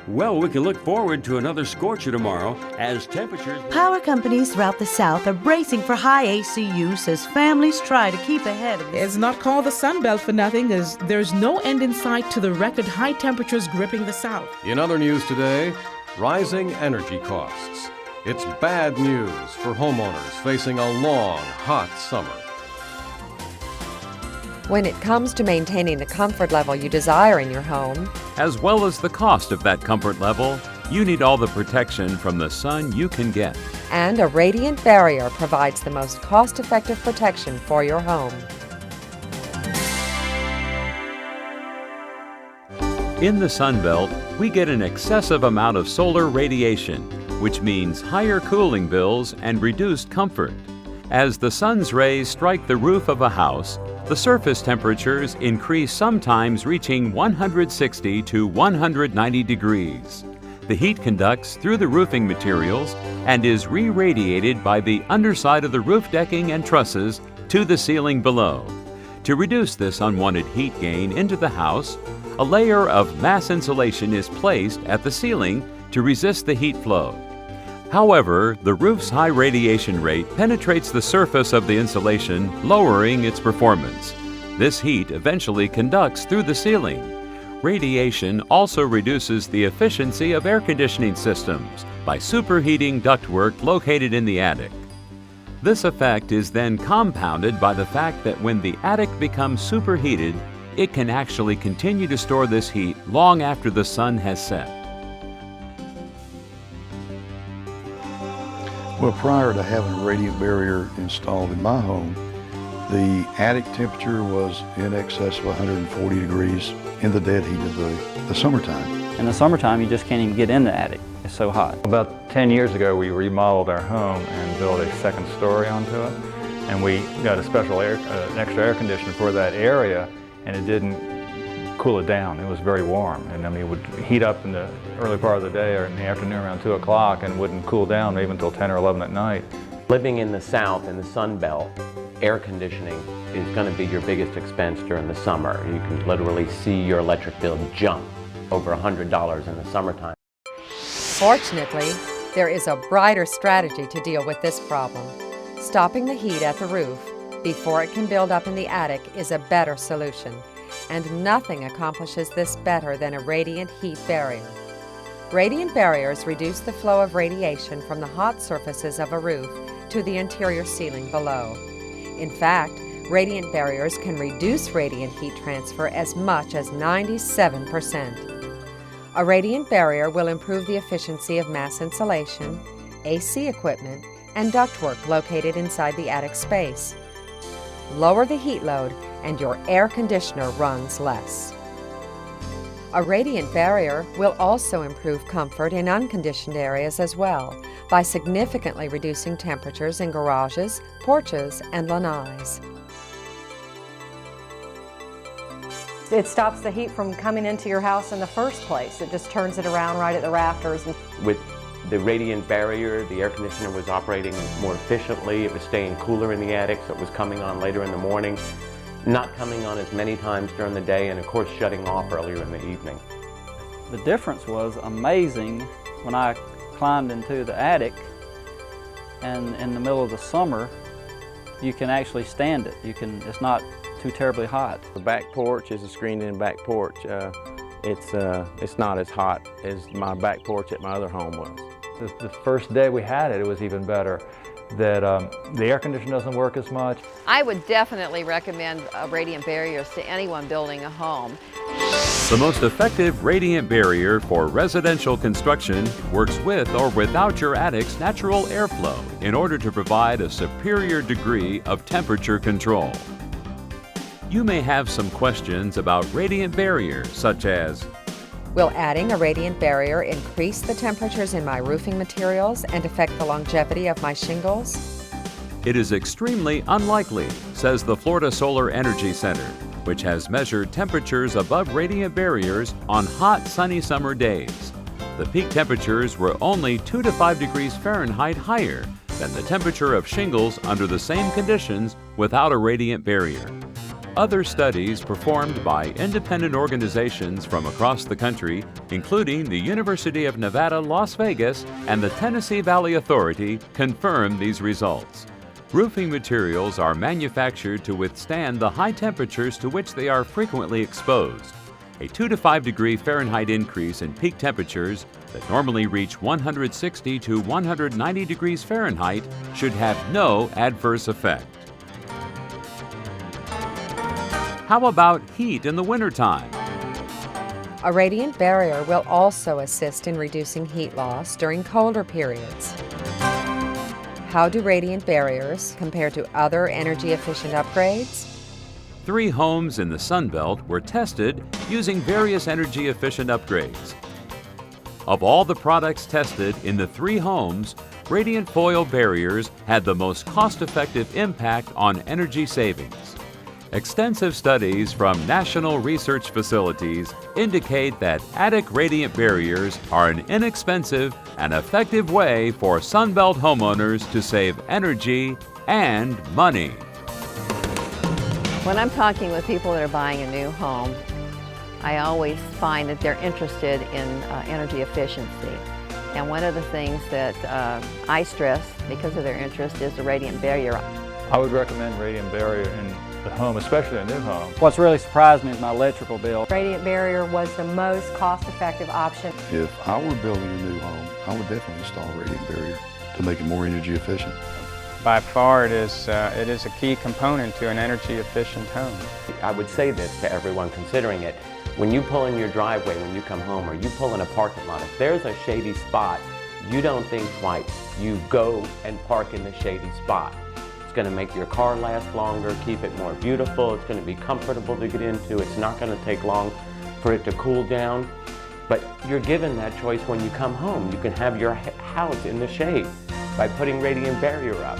Well, we can look forward to another scorcher tomorrow as temperatures... Power companies throughout the South are bracing for high AC use as families try to keep ahead of It's not called the Sun Belt for nothing, as there's no end in sight to the record high temperatures gripping the South. In other news today, rising energy costs. It's bad news for homeowners facing a long, hot summer. When it comes to maintaining the comfort level you desire in your home, as well as the cost of that comfort level, you need all the protection from the sun you can get. and a Radiant Barrier provides the most cost-effective protection for your home. In the Sun Belt, we get an excessive amount of solar radiation, which means higher cooling bills and reduced comfort. As the sun's rays strike the roof of a house, the surface temperatures increase, sometimes reaching 160 to 190 degrees. The heat conducts through the roofing materials and is re-radiated by the underside of the roof decking and trusses to the ceiling below. To reduce this unwanted heat gain into the house, a layer of mass insulation is placed at the ceiling to resist the heat flow. However, the roof's high radiation rate penetrates the surface of the insulation, lowering its performance. This heat eventually conducts through the ceiling. Radiation also reduces the efficiency of air conditioning systems by superheating ductwork located in the attic. This effect is then compounded by the fact that when the attic becomes superheated, it can actually continue to store this heat long after the sun has set. Well, prior to having a radiant barrier installed in my home, the attic temperature was in excess of 140 degrees in the dead heat of the summertime. In the summertime, you just can't even get in the attic. It's so hot. About 10 years ago, we remodeled our home and built a second story onto it. And we got a special an extra air conditioner for that area, and it didn't cool it down. It was very warm. And I mean, it would heat up in the early part of the day or in the afternoon around 2 o'clock and wouldn't cool down maybe until 10 or 11 at night. Living in the South, in the Sun Belt, air conditioning is going to be your biggest expense during the summer. You can literally see your electric bill jump over $100 in the summertime. Fortunately, there is a brighter strategy to deal with this problem. Stopping the heat at the roof before it can build up in the attic is a better solution, and nothing accomplishes this better than a radiant heat barrier. Radiant barriers reduce the flow of radiation from the hot surfaces of a roof to the interior ceiling below. In fact, radiant barriers can reduce radiant heat transfer as much as 97%. A radiant barrier will improve the efficiency of mass insulation, AC equipment, and ductwork located inside the attic space. Lower the heat load and your air conditioner runs less. A radiant barrier will also improve comfort in unconditioned areas as well by significantly reducing temperatures in garages, porches, and lanais. It stops the heat from coming into your house in the first place. It just turns it around right at the rafters. With the radiant barrier, the air conditioner was operating more efficiently. It was staying cooler in the attic, so it was coming on later in the morning, not coming on as many times during the day, and of course shutting off earlier in the evening. The difference was amazing when I climbed into the attic, and in the middle of the summer, you can actually stand it. It's not too terribly hot. The back porch is a screened-in back porch. It's not as hot as my back porch at my other home was. The first day we had it, it was even better. That the air conditioner doesn't work as much. I would definitely recommend radiant barriers to anyone building a home. The most effective radiant barrier for residential construction works with or without your attic's natural airflow in order to provide a superior degree of temperature control. You may have some questions about radiant barriers, such as, will adding a radiant barrier increase the temperatures in my roofing materials and affect the longevity of my shingles? It is extremely unlikely, says the Florida Solar Energy Center, which has measured temperatures above radiant barriers on hot, sunny summer days. The peak temperatures were only 2 to 5 degrees Fahrenheit higher than the temperature of shingles under the same conditions without a radiant barrier. other studies performed by independent organizations from across the country, including the University of Nevada, Las Vegas, and the Tennessee Valley Authority, confirm these results. Roofing materials are manufactured to withstand the high temperatures to which they are frequently exposed. A 2 to 5 degree Fahrenheit increase in peak temperatures that normally reach 160 to 190 degrees Fahrenheit should have no adverse effect. How about heat in the wintertime? A radiant barrier will also assist in reducing heat loss during colder periods. How do radiant barriers compare to other energy-efficient upgrades? 3 homes in the Sun Belt were tested using various energy-efficient upgrades. Of all the products tested in the 3 homes, radiant foil barriers had the most cost-effective impact on energy savings. Extensive studies from national research facilities indicate that attic radiant barriers are an inexpensive and effective way for Sun Belt homeowners to save energy and money. When I'm talking with people that are buying a new home, I always find that they're interested in energy efficiency. And one of the things that I stress because of their interest is the radiant barrier. I would recommend radiant barrier in the home, especially a new home. What's really surprised me is my electrical bill. Radiant barrier was the most cost-effective option. If I were building a new home, I would definitely install a radiant barrier to make it more energy efficient. By far, it is a key component to an energy-efficient home. I would say this to everyone considering it. When you pull in your driveway, when you come home, or you pull in a parking lot, if there's a shady spot, you don't think twice. You go and park in the shady spot. It's going to make your car last longer, keep it more beautiful. It's going to be comfortable to get into. It's not going to take long for it to cool down. But you're given that choice when you come home. You can have your house in the shade by putting radiant barrier up.